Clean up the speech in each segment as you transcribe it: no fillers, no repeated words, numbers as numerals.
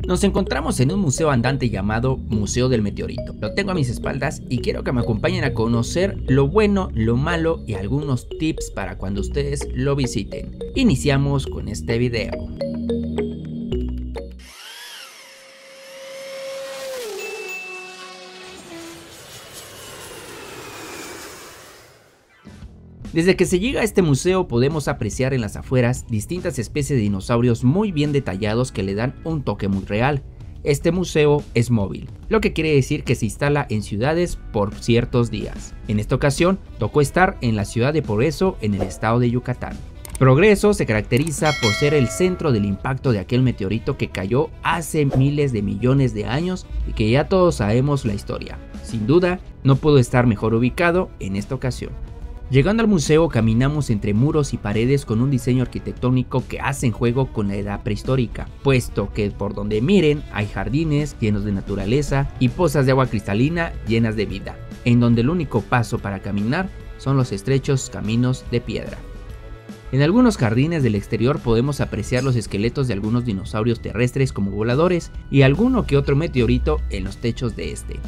Nos encontramos en un museo andante llamado Museo del Meteorito. Lo tengo a mis espaldas y quiero que me acompañen a conocer lo bueno, lo malo y algunos tips para cuando ustedes lo visiten. Iniciamos con este video. Desde que se llega a este museo podemos apreciar en las afueras distintas especies de dinosaurios muy bien detallados que le dan un toque muy real. Este museo es móvil, lo que quiere decir que se instala en ciudades por ciertos días. En esta ocasión tocó estar en la ciudad de Progreso en el estado de Yucatán. Progreso se caracteriza por ser el centro del impacto de aquel meteorito que cayó hace miles de millones de años y que ya todos sabemos la historia. Sin duda, no pudo estar mejor ubicado en esta ocasión. Llegando al museo caminamos entre muros y paredes con un diseño arquitectónico que hace juego con la edad prehistórica, puesto que por donde miren hay jardines llenos de naturaleza y pozas de agua cristalina llenas de vida, en donde el único paso para caminar son los estrechos caminos de piedra. En algunos jardines del exterior podemos apreciar los esqueletos de algunos dinosaurios terrestres como voladores y alguno que otro meteorito en los techos de este.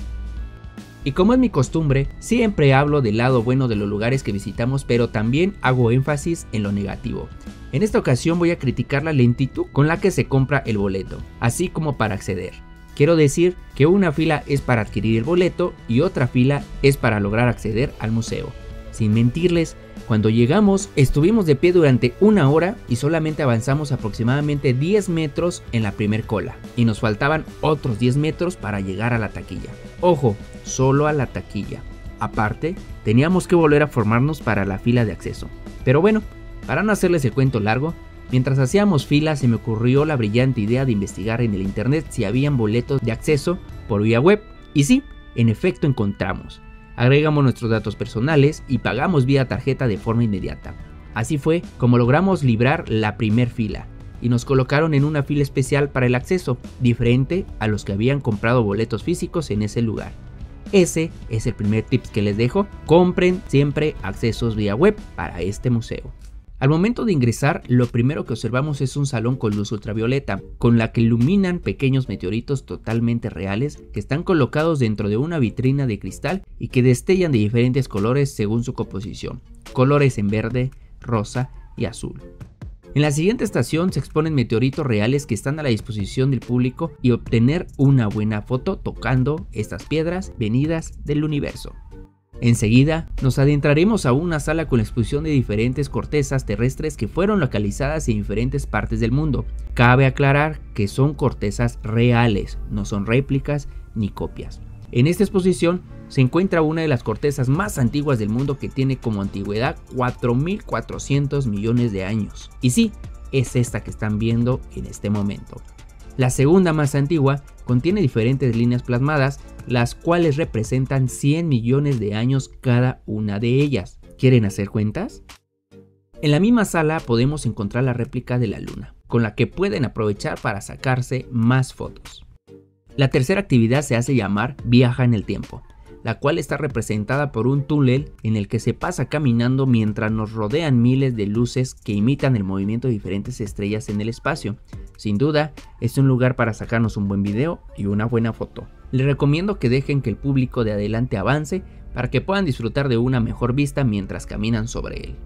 Y como es mi costumbre, siempre hablo del lado bueno de los lugares que visitamos, pero también hago énfasis en lo negativo. En esta ocasión voy a criticar la lentitud con la que se compra el boleto, así como para acceder. Quiero decir que una fila es para adquirir el boleto y otra fila es para lograr acceder al museo. Sin mentirles, cuando llegamos estuvimos de pie durante una hora y solamente avanzamos aproximadamente 10 metros en la primer cola y nos faltaban otros 10 metros para llegar a la taquilla. Ojo, solo a la taquilla. Aparte, teníamos que volver a formarnos para la fila de acceso. Pero bueno, para no hacerles el cuento largo, mientras hacíamos fila se me ocurrió la brillante idea de investigar en el internet si habían boletos de acceso por vía web. Y sí, en efecto encontramos. Agregamos nuestros datos personales y pagamos vía tarjeta de forma inmediata. Así fue como logramos librar la primer fila y nos colocaron en una fila especial para el acceso, diferente a los que habían comprado boletos físicos en ese lugar. Ese es el primer tip que les dejo: compren siempre accesos vía web para este museo. Al momento de ingresar, lo primero que observamos es un salón con luz ultravioleta, con la que iluminan pequeños meteoritos totalmente reales que están colocados dentro de una vitrina de cristal y que destellan de diferentes colores según su composición, colores en verde, rosa y azul. En la siguiente estación se exponen meteoritos reales que están a la disposición del público y obtener una buena foto tocando estas piedras venidas del universo. Enseguida nos adentraremos a una sala con la exposición de diferentes cortezas terrestres que fueron localizadas en diferentes partes del mundo. Cabe aclarar que son cortezas reales, no son réplicas ni copias. En esta exposición se encuentra una de las cortezas más antiguas del mundo que tiene como antigüedad 4.400 millones de años. Y sí, es esta que están viendo en este momento. La segunda, más antigua, contiene diferentes líneas plasmadas, las cuales representan 100 millones de años cada una de ellas. ¿Quieren hacer cuentas? En la misma sala podemos encontrar la réplica de la Luna, con la que pueden aprovechar para sacarse más fotos. La tercera actividad se hace llamar Viaja en el Tiempo, la cual está representada por un túnel en el que se pasa caminando mientras nos rodean miles de luces que imitan el movimiento de diferentes estrellas en el espacio. Sin duda, es un lugar para sacarnos un buen video y una buena foto. Les recomiendo que dejen que el público de adelante avance para que puedan disfrutar de una mejor vista mientras caminan sobre él.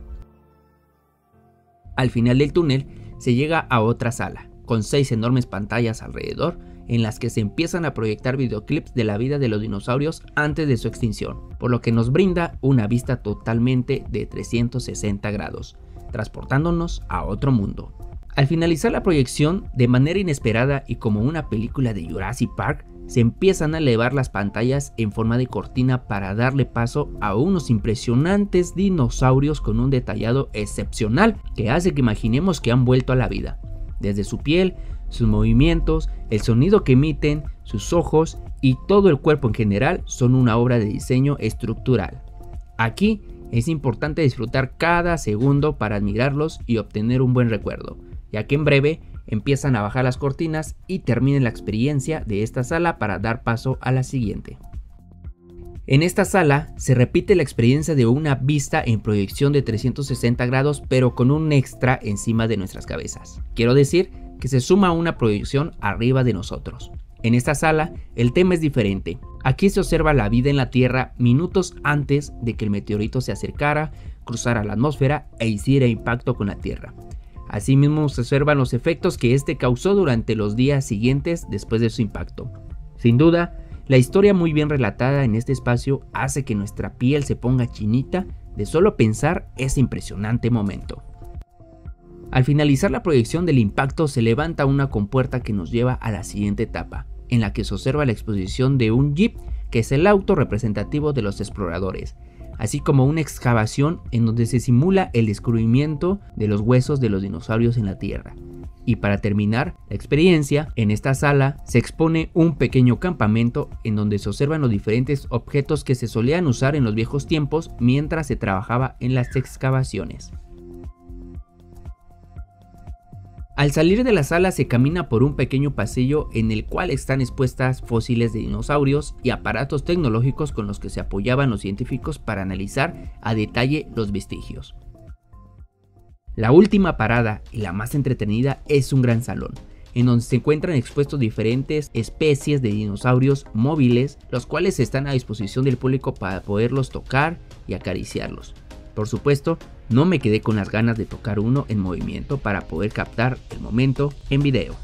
Al final del túnel se llega a otra sala, con 6 enormes pantallas alrededor, en las que se empiezan a proyectar videoclips de la vida de los dinosaurios antes de su extinción, por lo que nos brinda una vista totalmente de 360 grados, transportándonos a otro mundo. Al finalizar la proyección, de manera inesperada y como una película de Jurassic Park, se empiezan a elevar las pantallas en forma de cortina para darle paso a unos impresionantes dinosaurios con un detallado excepcional que hace que imaginemos que han vuelto a la vida. Desde su piel, sus movimientos, el sonido que emiten, sus ojos y todo el cuerpo en general son una obra de diseño estructural. Aquí es importante disfrutar cada segundo para admirarlos y obtener un buen recuerdo, ya que en breve empiezan a bajar las cortinas y termina la experiencia de esta sala para dar paso a la siguiente. En esta sala se repite la experiencia de una vista en proyección de 360 grados, pero con un extra encima de nuestras cabezas. Quiero decir que se suma a una proyección arriba de nosotros. En esta sala, el tema es diferente. Aquí se observa la vida en la Tierra minutos antes de que el meteorito se acercara, cruzara la atmósfera e hiciera impacto con la Tierra. Asimismo, se observan los efectos que este causó durante los días siguientes después de su impacto. Sin duda, la historia muy bien relatada en este espacio hace que nuestra piel se ponga chinita de solo pensar ese impresionante momento. Al finalizar la proyección del impacto se levanta una compuerta que nos lleva a la siguiente etapa, en la que se observa la exposición de un jeep, que es el auto representativo de los exploradores, así como una excavación en donde se simula el descubrimiento de los huesos de los dinosaurios en la Tierra. Y para terminar la experiencia, en esta sala se expone un pequeño campamento en donde se observan los diferentes objetos que se solían usar en los viejos tiempos mientras se trabajaba en las excavaciones. Al salir de la sala se camina por un pequeño pasillo en el cual están expuestas fósiles de dinosaurios y aparatos tecnológicos con los que se apoyaban los científicos para analizar a detalle los vestigios. La última parada y la más entretenida es un gran salón, en donde se encuentran expuestos diferentes especies de dinosaurios móviles, los cuales están a disposición del público para poderlos tocar y acariciarlos. Por supuesto, no me quedé con las ganas de tocar uno en movimiento para poder captar el momento en video.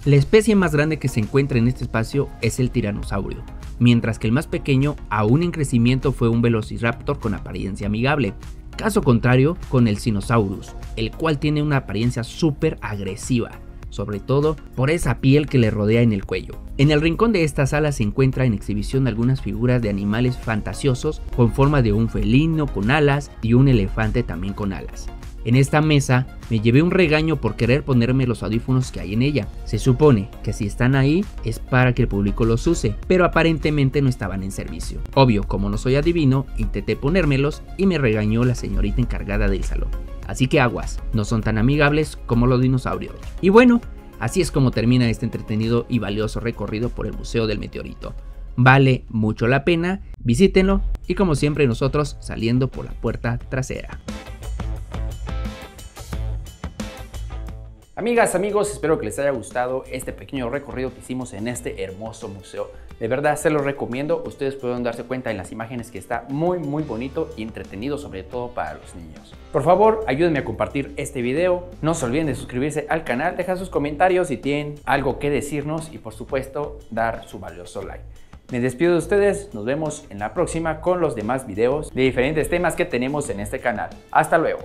La especie más grande que se encuentra en este espacio es el tiranosaurio, mientras que el más pequeño, aún en crecimiento, fue un velociraptor con apariencia amigable. Caso contrario con el Sinosauros, el cual tiene una apariencia súper agresiva, sobre todo por esa piel que le rodea en el cuello. En el rincón de esta sala se encuentra en exhibición algunas figuras de animales fantasiosos con forma de un felino con alas y un elefante también con alas. En esta mesa me llevé un regaño por querer ponerme los audífonos que hay en ella. Se supone que si están ahí es para que el público los use, pero aparentemente no estaban en servicio. Obvio, como no soy adivino, intenté ponérmelos y me regañó la señorita encargada del salón. Así que aguas, no son tan amigables como los dinosaurios. Y bueno, así es como termina este entretenido y valioso recorrido por el Museo del Meteorito. Vale mucho la pena, visítenlo y como siempre nosotros saliendo por la puerta trasera. Amigas, amigos, espero que les haya gustado este pequeño recorrido que hicimos en este hermoso museo. De verdad se los recomiendo, ustedes pueden darse cuenta en las imágenes que está muy bonito y entretenido, sobre todo para los niños. Por favor, ayúdenme a compartir este video, no se olviden de suscribirse al canal, dejar sus comentarios si tienen algo que decirnos y por supuesto dar su valioso like. Me despido de ustedes, nos vemos en la próxima con los demás videos de diferentes temas que tenemos en este canal. Hasta luego.